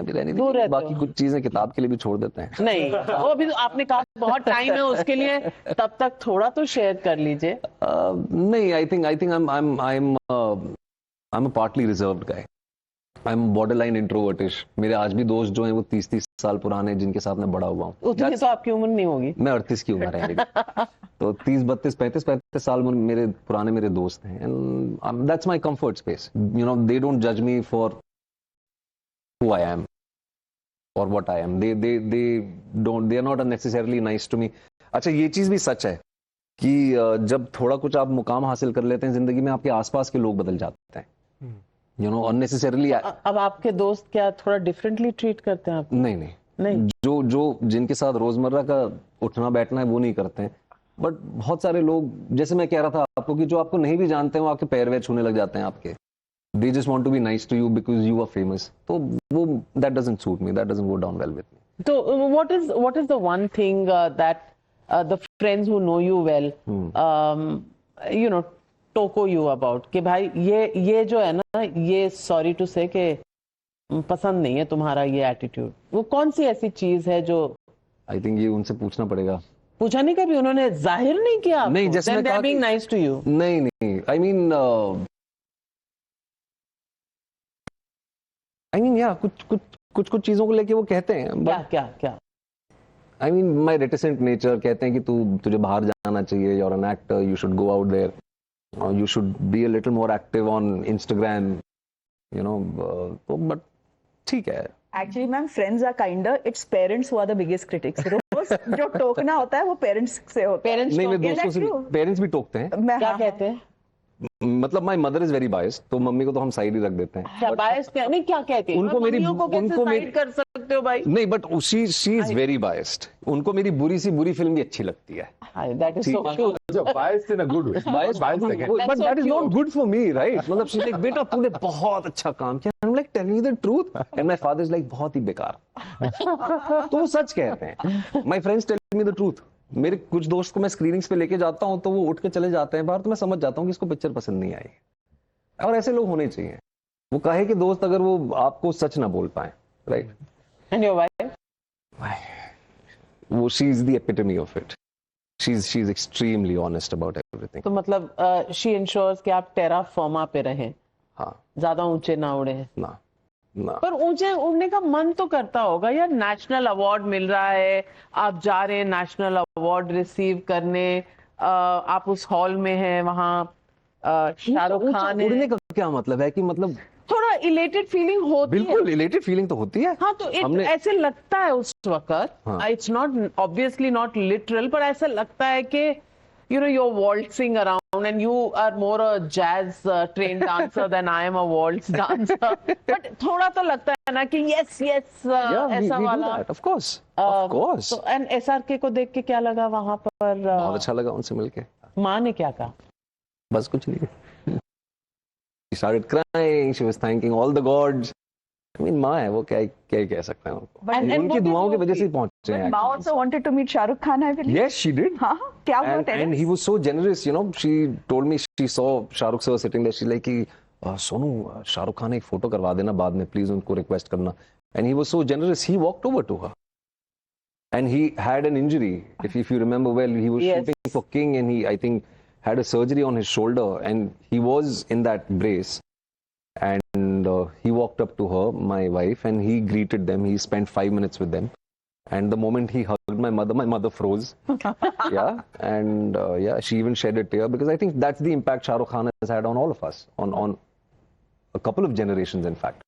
भी रहने दीजिए. बाकी कुछ चीजें किताब के लिए भी छोड़ देते हैं. नहीं, वो अभी तो आपने कहा बहुत टाइम है उसके लिए, तब तक थोड़ा तो शेयर कर लीजिए. नहीं, I think I'm a partly reserved guy. I'm borderline introvertish. मेरे आज भी दोस्त जो हैं वो 30 साल पुराने, जिनके साथ मैं बड़ा हुआ हूँ. उतनी तो आपकी उम्र नहीं होगी. मैं 38 की उम्र है मेरी. तो 30, 32, 35 साल मेरे पुराने दोस्त हैं. And that's my comfort space. They don't judge me for who I am or what I am. They are not necessarily nice to me. अच्छा, ये चीज भी सच है कि जब थोड़ा कुछ आप मुकाम हासिल कर लेते हैं जिंदगी में, आपके आसपास के लोग बदल जाते हैं. unnecessarily. अब आपके दोस्त क्या थोड़ा डिफरेंटली ट्रीट करते हैं आप? नहीं. जो जिनके साथ रोजमर्रा का उठना बैठना है वो नहीं करते हैं. बट बहुत सारे लोग, जैसे मैं कह रहा था आपको, कि जो आपको नहीं भी जानते हैं वो आपके पैर वैर छूने लग जाते हैं आपके. They just want to be nice to you because you are famous. So that doesn't suit me. That doesn't go down well with me. So what is the one thing that the friends who know you well, टोको you about? कि भाई ये जो है ना, ये sorry to say कि पसंद नहीं है तुम्हारा ये attitude. वो कौन सी ऐसी चीज है जो? I think ये उनसे पूछना पड़ेगा. पूछा नहीं कभी उन्होंने? जाहिर नहीं किया? नहीं, जैसे मैं कहा, being nice to you. नहीं. I mean, yeah, कुछ चीजों को लेके वो कहते हैं. क्या? I mean, my reticent nature कहते हैं कि तुझे बाहर जाना चाहिए. You're an actor. You should go out there. You should be a little more active on Instagram. But ठीक है. Actually, ma'am, friends are kinder. It's parents who are the biggest critics. रोज जो टोकना होता है वो पेरेंट्स से होता है. नहीं, मैं दोस्तों से पेरेंट्स भी टोकते हैं. क्या कहते हैं? मतलब my mother is very biased, तो मम्मी को तो हम साइड ही रख देते हैं. क्या बायस्ड? नहीं, क्या कहते हैं? उनको साइड कर सकते हो भाई? नहीं, but she is very biased. उनको मेरी बुरी फिल्म भी अच्छी लगती है. That is so true. Biased in a good way. Biased again. But that is not good for me, right? मतलब she's like, बेटा तूने बहुत अच्छा काम किया. I'm like, telling you the truth. And my father is like, बहुत ही बेकार. तो सच कहते हैं. My friends tell me the truth. मेरे कुछ दोस्त को मैं स्क्रीनिंग्स पे लेके जाता हूँ तो वो उठ के चले जाते हैं बाहर, तो मैं समझ जाता हूँ कि इसको पिक्चर पसंद नहीं आई. और ऐसे लोग होने चाहिए. वो कहे कि दोस्त अगर वो आपको सच ना बोल पाए, राइट? And your wife? वो she is the epitome of it. She's extremely honest about everything. तो मतलब she ensures कि आप टेरा फॉर्मा पे रहें. हाँ. ज्यादा ऊंचे ना उड़े. ना. पर ऊंचे उड़ने का मन तो करता होगा यार. नेशनल अवार्ड मिल रहा है, आप जा रहे हैं नेशनल अवार्ड रिसीव करने, आप उस हॉल में हैं, वहाँ शाहरुख खान है. उड़ने का क्या मतलब है कि मतलब थोड़ा इलेटेड फीलिंग होती है. बिल्कुल इलेटेड फीलिंग तो होती है. हाँ, तो ऐसे लगता है उस वक्त. It's not obviously not literal, पर ऐसा लगता है कि you're waltzing around and you are more a jazz trained dancer than I am a waltz dancer. But थोड़ा तो लगता है ना कि yes ऐसा वाला. Of course. तो and SRK को देख के क्या लगा वहाँ पर? बहुत अच्छा लगा उनसे मिलके. माँ ने क्या कहा? बस कुछ नहीं. She started crying. She was thanking all the gods. I mean, माँ है, वो क्या कह सकते हैं उनको. उनकी दुआओं की वजह से पहुंचे हैं. माँ also wanted to meet Shahrukh Khan, I believe. Yes, she did. हाँ, क्या हुआ? And he was so generous. She told me she saw Shahrukh sir sitting there. She's like, Sonu Shahrukh Khan एक फोटो करवा देना बाद में प्लीज, उनको रिक्वेस्ट करना. And he was so generous, he walked over to her. And he had an injury. If you remember well, he was shooting for King, and he, I think, had a surgery on his shoulder, and he was in that brace. And he walked up to her, my wife, and he greeted them. He spent 5 minutes with them. And the moment he hugged my mother froze. Yeah, and yeah, she even shed a tear, because I think that's the impact Shah Rukh Khan has had on all of us, on a couple of generations, in fact.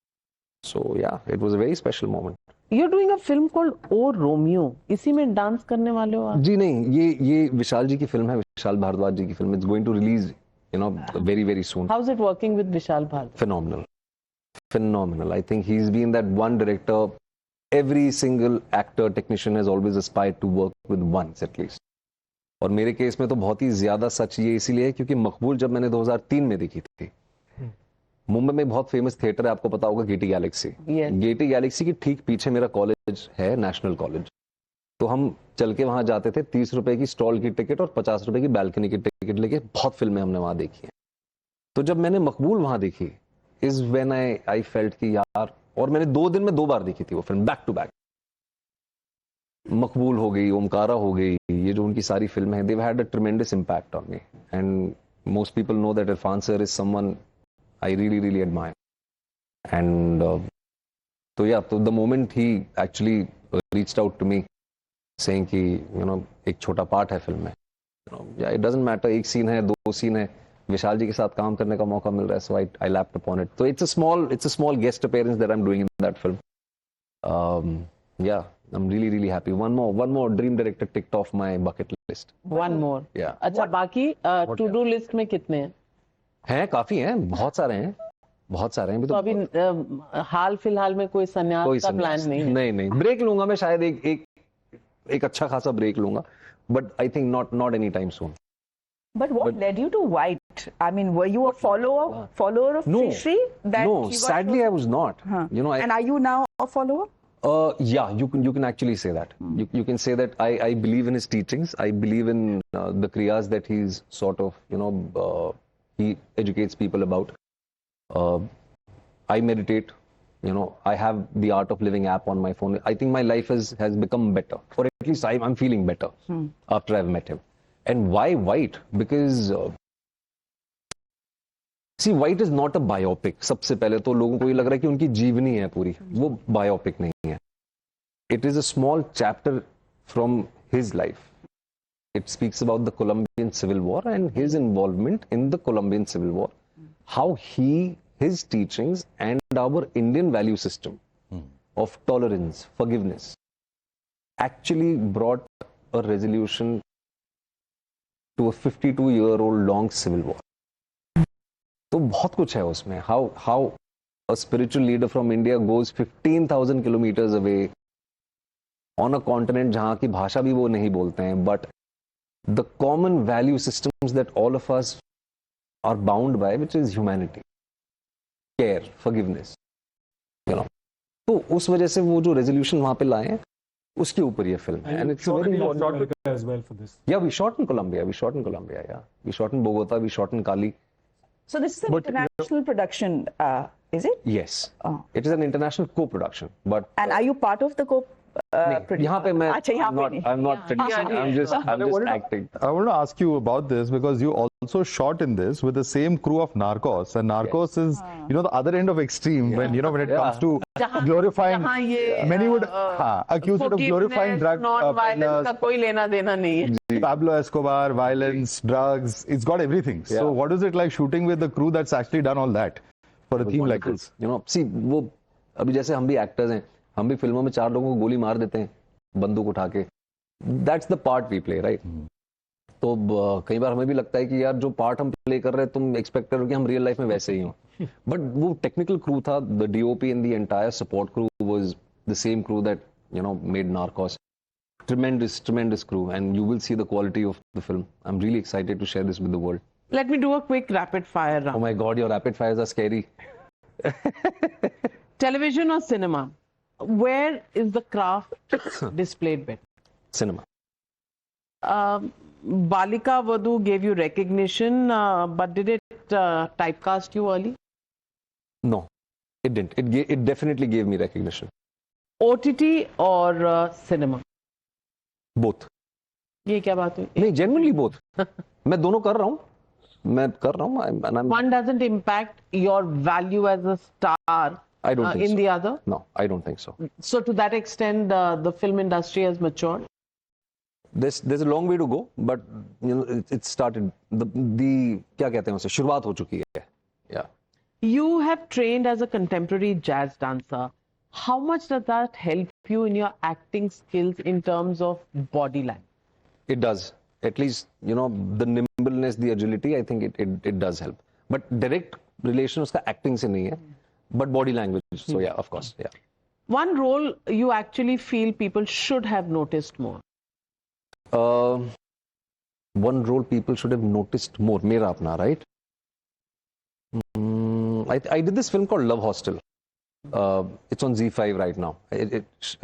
So yeah, it was a very special moment. You're doing a film called O Romeo. इसी में dance करने वाले हो आप? जी नहीं, ये विशाल जी की film है, विशाल भारद्वाज जी की film. It's going to release, you know, very very soon. How's it working with Vishal Bharti? Phenomenal, phenomenal. I think he's been that one director. Every single actor, technician has always aspired to work with once at least. और मेरे case में तो बहुत ही ज्यादा सच ये इसीलिए है क्योंकि मकबूल जब मैंने 2003 में देखी थी. मुंबई में बहुत फेमस थिएटर है, आपको पता होगा, गेटी गैलेक्सी. गेटी गैलेक्सी की ठीक पीछे मेरा कॉलेज है, नेशनल कॉलेज. तो हम चल के वहां जाते थे, 30 रुपए की स्टॉल की टिकट और 50 रुपए की बैल्कनी की टिकट लेके. बहुत फिल्में हमने वहां देखी हैं. तो जब मैंने मकबूल वहां देखी, इज व्हेन आई फेल्ट कि यार, और मैंने 2 दिन में 2 बार देखी थी वो फिल्म, बैक टू बैक. मकबूल हो गई, ओमकारा हो गई, ये जो उनकी सारी फिल्में हैं, they've had a tremendous impact on me. And most people know that Irfan sir is someone I really, really admire. And so yeah, so the moment he actually reached out to me saying कि you know एक छोटा part है film में, you know, yeah, it doesn't matter, एक scene है, 2 scene है, विशाल जी के साथ काम करने का मौका मिल रहा है, so I lapped upon it. So it's a small guest appearance that I'm doing in that film. Yeah, I'm really, really happy. One more dream director ticked off my bucket list. One more. Yeah. अच्छा, बाकी to do list में कितने हैं? हैं, काफी हैं, बहुत सारे हैं, बहुत सारे हैं. तो अभी हाल फिलहाल में कोई संन्यास का प्लान नहीं है? नहीं, ब्रेक लूंगा मैं, शायद एक अच्छा खासा ब्रेक लूंगा, but I think not any time soon. But what led you to White? I mean, were you a follower of Sri? No, sadly I was not. You know, and are you now a follower? Yeah, you can actually say that. You can say that I believe in his teachings. I believe in the kriyas that he's sort of, you know, he educates people about. I meditate. You know, I have the Art of Living app on my phone. I think my life has become better, or at least I'm feeling better after I've met him. And why White? Because see, White is not a biopic. सबसे पहले तो लोगों को ये लग रहा है कि उनकी जीवनी है पूरी, वो बायोपिक नहीं है. It is a small chapter from his life. It speaks about the Colombian Civil War and his involvement in the Colombian Civil War. How his teachings and our Indian value system of tolerance, forgiveness, actually brought a resolution to a 52-year-old long civil war. तो बहुत कुछ है उसमें. How a spiritual leader from India goes 15,000 kilometers away on a continent जहाँ की भाषा भी वो नहीं बोलते हैं, but the common value systems that all of us are bound by, which is humanity, care, forgiveness, you know. तो उस वजह से वो जो resolution वहाँ पे लाए हैं, उसके ऊपर ये फिल्म है. And it's a very shot as well for this. Yeah, we shot in Colombia. Yeah, we shot in Bogota. We shot in Cali. So this is an international production, is it? Yes. It is an international co-production. But and are you part of the यहाँ पे मैं I'm not producing. I'm just acting. I want to ask you about this because you also shot in this with the same crew of Narcos, and Narcos is you know the other end of extreme when you know when it comes to glorifying. Many would accuse it of glorifying drug non-violence का कोई लेना देना नहीं है. Pablo Escobar, violence, drugs, it's got everything. So what is it like shooting with the crew that's actually done all that for a theme like this? You know, see, वो अभी जैसे हम भी एक्टर्स हैं, हम भी फिल्मों में 4 लोगों को गोली मार देते हैं बंदूक उठा के. That's the part we play, right? तो कई बार हमें भी लगता है कि यार जो पार्ट हम प्ले कर रहे हैं तुम एक्सपेक्ट करो कि हम रियल लाइफ में वैसे ही हो. बट वो टेक्निकल क्रू था, the DOP and the entire support crew was the same crew that you know made Narcos. Tremendous crew, and you will see the quality of the film. I'm really excited to share this with the world. Let me do a quick rapid fire round. Oh my God, your rapid fires are scary. Television or cinema? Where is the craft displayed better? Cinema. Balika Vadhu gave you recognition, but did it typecast you early? No, it didn't. It definitely gave me recognition. OTT or cinema? Both. ये क्या बात हुई? नहीं, genuinely both. मैं दोनों कर रहा हूँ. And I'm. One doesn't impact your value as a star I don't think in so. the other. No, I don't think so. So to that extent, the film industry has matured. There's a long way to go, but you know it started. The क्या कहते हैं उसे, शुरुआत हो चुकी है. Yeah. You have trained as a contemporary jazz dancer. How much does that help you in your acting skills in terms of body language? It does. At least, you know, the nimbleness, the agility, I think it does help. But direct relation उसका acting से नहीं है, but body language. So yeah, of course, yeah. One role you actually feel people should have noticed more. One role people should have noticed more. मेरा अपना, right? I did this film called Love Hostel. It's on Z5 right now.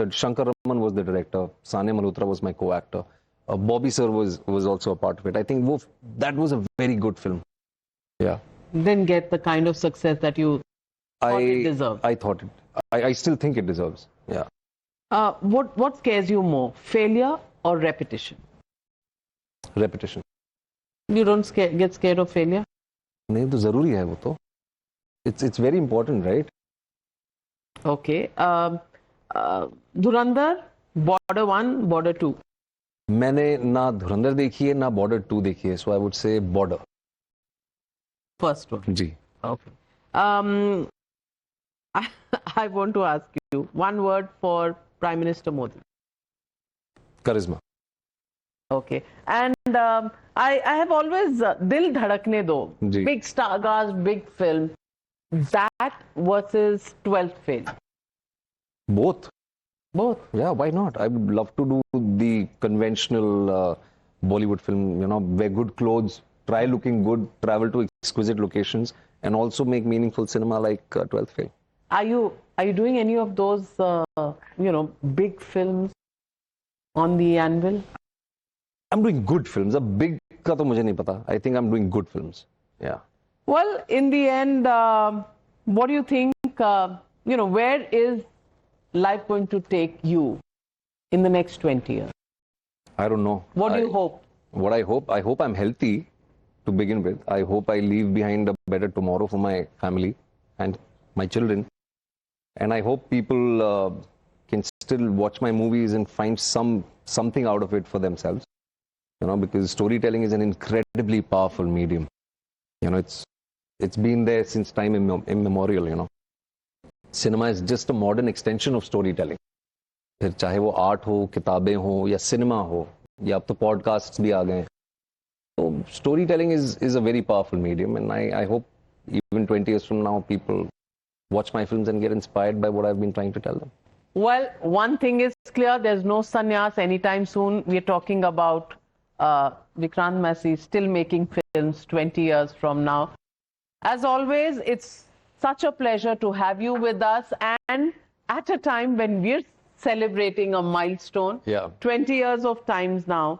Shankar Raman was the director. Sane Malhotra was my co-actor. Bobby sir was also a part of it. I think that was a very good film. Yeah. Didn't get the kind of success that you thought it deserved. I thought it. I still think it deserves. Yeah. What scares you more, failure or repetition? Repetition. You don't get scared of failure? नहीं तो जरूरी है वो तो. It's very important, right? Okay. Dhurandhar, Border 1, Border 2. मैंने ना धुरंधर देखी है ना Border 2 देखी है, so I would say Border. First one. Ji. Okay. I want to ask you one word for Prime Minister Modi. Charisma. Okay. And I have always Dil Dhadakne Do, ji. big starcast, big film. That versus 12th Fail. Both. Both. Yeah, why not? I would love to do the conventional Bollywood film, you know, wear good clothes, try looking good, travel to exquisite locations, and also make meaningful cinema like 12th Fail. Are you doing any of those, big films on the anvil? I'm doing good films. A big का तो मुझे नहीं पता. I think I'm doing good films. Yeah. Well, in the end, what do you think, where is life going to take you in the next 20 years? I don't know. What do you hope? What I hope I'm healthy to begin with. I hope I leave behind a better tomorrow for my family and my children. And I hope people can still watch my movies and find something out of it for themselves. You know, because storytelling is an incredibly powerful medium. You know, it's been there since time immemorial, you know. Cinema is just a modern extension of storytelling. फिर चाहे वो art हो, किताबें हो या cinema हो या अब तो पॉडकास्ट्स भी आ गए हैं. So storytelling is a very powerful medium, and I hope even 20 years from now people watch my films and get inspired by what I've been trying to tell them. Well, one thing is clear, there's no sannyas anytime soon. We're talking about Vikrant Massey still making films 20 years from now. As always, it's such a pleasure to have you with us, and at a time when we're celebrating a milestone, Yeah. 20 years of times now,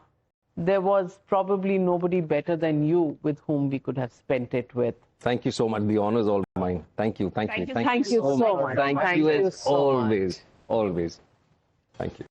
there was probably nobody better than you with whom we could have spent it with. Thank you so much. The honor is all mine. Thank you. Thank you so much. Thank you as so much. always. Always. Thank you.